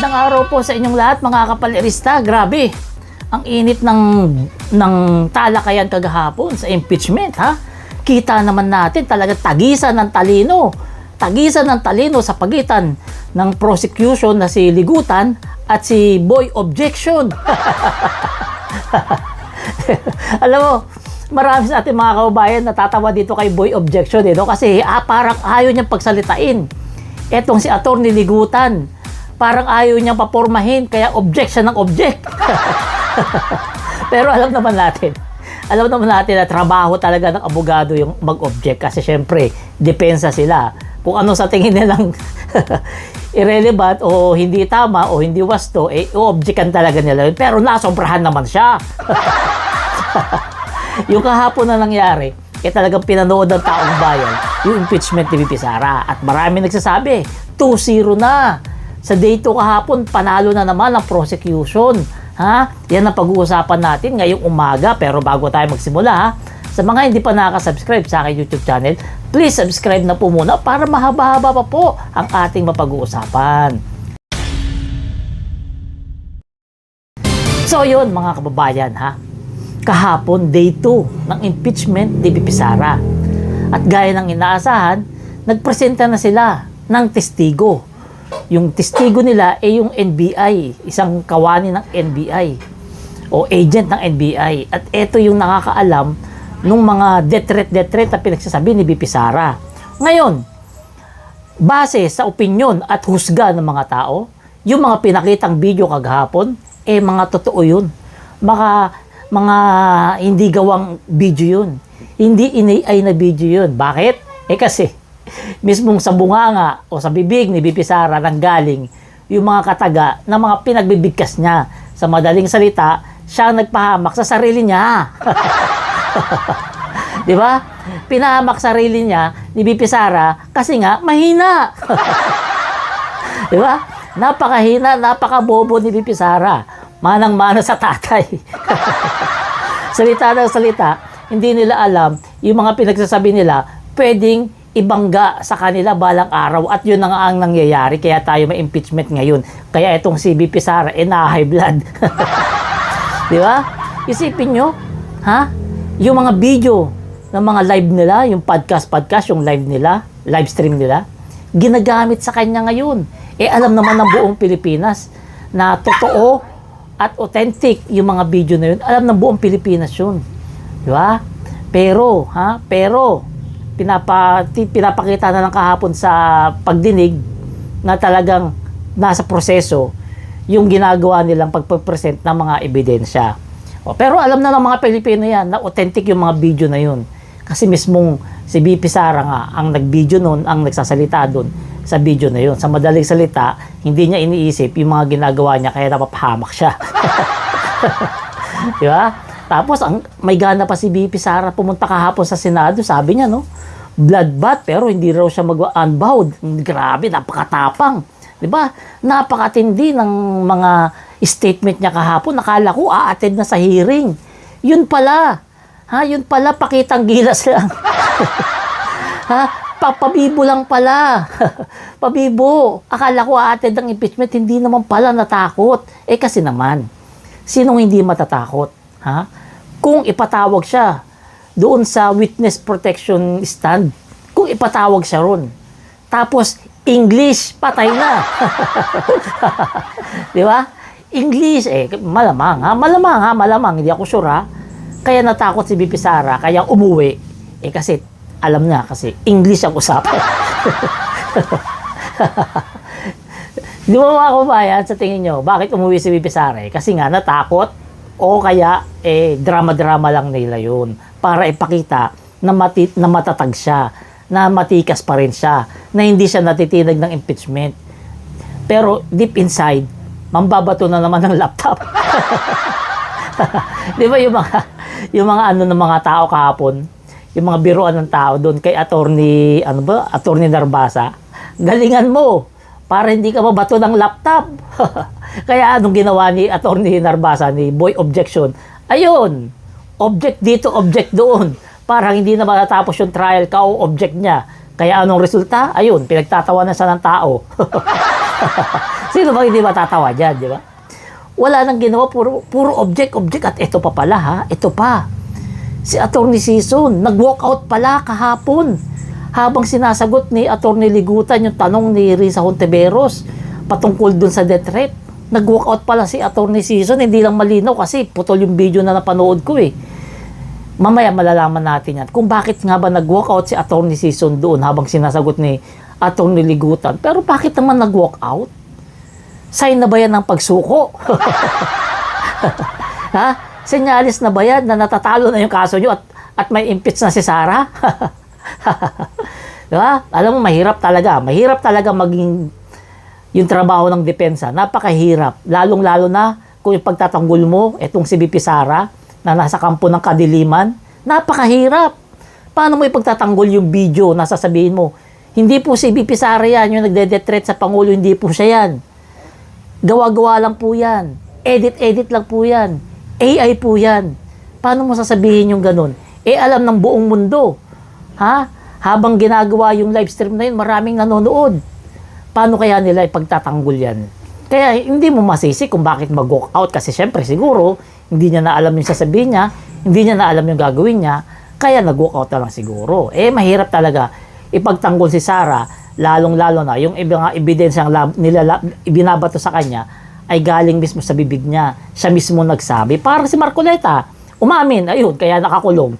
Magandang araw po sa inyong lahat mga kapalirista. Grabe, ang init ng talakayan kagahapon sa impeachment, ha? Kita naman natin talaga tagisan ng talino. Tagisan ng talino sa pagitan ng prosecution na si Ligutan at si Boy Objection. Alam mo, marami sa ating mga kaubayan natatawa dito kay Boy Objection, no? Kasi parang ayaw niyang pagsalitain. Etong si Atty. Ligutan, parang ayaw niyang papormahin, kaya object siya ng object. Pero alam naman natin na trabaho talaga ng abogado yung mag-object kasi syempre, depensa sila. Kung ano sa tingin nilang irrelevant o hindi tama o hindi wasto, i-objectan talaga nila yun. Pero nasobrahan naman siya. Yung kahapon na nangyari, talagang pinanood ng taong bayan yung impeachment ni VP Sara. At marami nagsasabi, 2-0 na. Sa day 2 kahapon, panalo na naman ang prosecution. Ha? Yan ang pag-uusapan natin ngayong umaga. Pero bago tayo magsimula, ha? Sa mga hindi pa nakaka-subscribe sa aking YouTube channel, please subscribe na po muna para mahaba-haba pa po ang ating mapag-uusapan. So yun mga kababayan, ha? Kahapon, day 2 ng impeachment ni VP Sara. At gaya ng inaasahan, nagpresenta na sila ng testigo. Yung testigo nila ay yung NBI, isang kawani ng NBI o agent ng NBI. At ito yung nakakaalam ng mga death threat na pinagsasabi ni VP Sara. Ngayon, base sa opinyon at husga ng mga tao, yung mga pinakitang video kagahapon, mga totoo yun. Mga hindi gawang video yun. Hindi in-AI na video yun. Bakit? Kasi mismong sa bunganga o sa bibig ni VP Sara nanggaling yung mga kataga na mga pinagbibigkas niya. Sa madaling salita, siya nagpahamak sa sarili niya. Di ba? Pinahamak sarili niya ni VP Sara kasi nga mahina. Di ba? Napakahina, napakabobo ni VP Sara. Manang-mana sa tatay. Salita ng salita, hindi nila alam yung mga pinagsasabi nila pwedeng ibangga sa kanila balang araw at yun ang nangyayari kaya tayo may impeachment ngayon. Kaya itong si VP Sara na-high blood. Di ba? Isipin nyo, ha? Yung mga video ng mga live nila, yung podcast, yung live nila, live stream nila, ginagamit sa kanya ngayon. Alam naman ng buong Pilipinas na totoo at authentic yung mga video na yun. Alam ng buong Pilipinas yun. Di ba? Pero pinapakita na lang kahapon sa pagdinig na talagang nasa proseso yung ginagawa nilang pagpapresent ng mga ebidensya. Pero alam na ng mga Pilipino yan na authentic yung mga video na yun. Kasi mismong si VP Sara nga ang nag-video nun, ang nagsasalita dun sa video na yun. Sa madaling salita, hindi niya iniisip yung mga ginagawa niya kaya napapahamak siya. Di ba? Tapos may gana pa si VP Sara pumunta kahapon sa Senado, sabi niya, no? Bloodbath, pero hindi raw siya mag-unbowed. Grabe, napakatapang. Di ba? Napakatindi ng mga statement niya kahapon. Nakala ko a-attend na sa hearing. Yun pala. Yun pala, pakitang gilas lang. Pabibo lang pala. Pabibo. Akala ko a-attend ang impeachment, hindi naman pala natakot. Kasi naman, sinong hindi matatakot? Kung ipatawag siya doon sa witness protection stand, kung ipatawag siya ron, tapos English, patay na. Di ba? English, malamang, hindi ako sure, Kaya natakot si VP Sara, kaya umuwi. Kasi, alam niya, kasi English ang usapan. Di ba mga kabayan, sa tingin nyo, bakit umuwi si VP Sara? Kasi nga, natakot, o kaya, drama-drama lang nila yun. Para ipakita na matatag siya, na matikas pa rin siya, na hindi siya natitinag ng impeachment. Pero deep inside, mambabato na naman ng laptop. Di ba yung mga ano ng mga tao kahapon, yung mga biruan ng tao doon kay Atty. Narbasa, galingan mo para hindi ka mabato ng laptop. Kaya anong ginawa ni Atty. Narbasa, ni Boy Objection? Ayun, object dito, object doon. Parang hindi na matatapos yung trial, object niya. Kaya anong resulta? Ayun, pinagtatawanan siya ng tao. Sino ba hindi matatawa dyan, di ba? Wala nang ginawa, puro object, at ito pa pala ha, ito pa. Si Atty. Sison, nag-walkout pala kahapon habang sinasagot ni Atty. Ligutan yung tanong ni Risa Hontiveros patungkol dun sa death threat. Nag-walkout pala si Atty. Sison, hindi lang malinaw kasi putol yung video na napanood ko eh. Mamaya malalaman natin yan kung bakit nga ba nag-walkout si Atty. Sison doon habang sinasagot ni Atty. Ligutan. Pero bakit naman nag-walkout? Sign na ba yan ng pagsuko? Ha? Senyalis na ba yan na natatalo na yung kaso nyo at may impeach na si Sara? Diba? Alam mo, mahirap talaga. Mahirap talaga maging yung trabaho ng depensa. Napakahirap. Lalong-lalo na kung yung pagtatanggol mo, etong si BP Sara na nasa kampo ng kadiliman. Napakahirap. Paano mo ipagtatanggol yung video na sasabihin mo? Hindi po si BP Sara yan, yung nagde-threat sa Pangulo, hindi po siya yan. Gawa-gawa lang po yan. Edit-edit lang po yan. AI po yan. Paano mo sasabihin yung ganun? Alam ng buong mundo. Ha? Habang ginagawa yung live stream na yun, maraming nanonood. Paano kaya nila ipagtatanggol yan? Kaya hindi mo masisi kung bakit mag-walk out. Kasi syempre siguro, hindi niya na alam yung sasabihin niya, hindi niya na alam yung gagawin niya, kaya nag-walk out na lang siguro. Mahirap talaga ipagtanggol si Sara, lalong-lalo na yung ibang ebidensyang ibinabato sa kanya ay galing mismo sa bibig niya. Siya mismo nagsabi. Parang si Marcoleta, umamin, ayun, kaya nakakulong.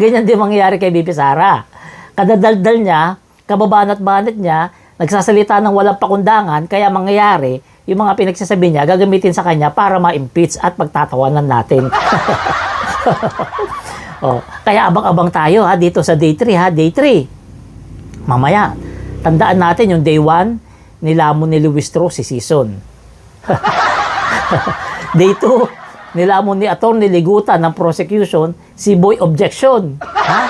ganyan din mangyayari kay BP Sara. Kadadaldal niya, kababanat-banat niya, nagsasalita ng walang pakundangan, kaya mangyayari, yung mga pinagsasabi niya, gagamitin sa kanya para ma-impeach at pagtatawanan natin. Kaya abang-abang tayo ha, dito sa day 3 ha, day 3. Mamaya, tandaan natin yung day 1, nilamon ni Luis Tro si Sison. Day 2, nilamon ni Atty. Ligutan ng prosecution si Boy Objection. Ha?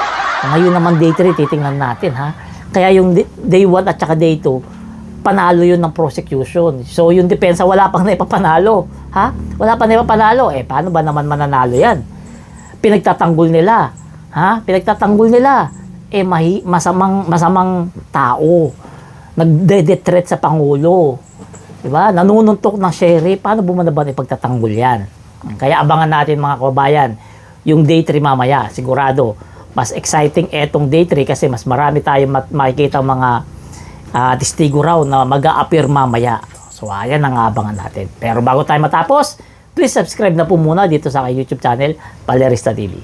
Ngayon naman day 3, titingnan natin ha. Kaya yung day 1 at saka day 2, panalo yun ng prosecution. So yung depensa wala pang naipapanalo. Ha? Wala pang naipapanalo. Paano ba naman mananalo yan? Pinagtatanggol nila. Ha? Pinagtatanggol nila. Masamang tao. Nagde-threat sa Pangulo. Diba? Nanununtok ng sheriff. Paano bumanaban ipagtatanggol yan? Kaya abangan natin mga kababayan, yung day 3 mamaya. Sigurado, mas exciting etong day 3 kasi mas marami tayong makikita mga testigo raw na mag-a-appear mamaya. So, ayan ang abangan natin. Pero bago tayo matapos, please subscribe na po muna dito sa YouTube channel, Valerista TV.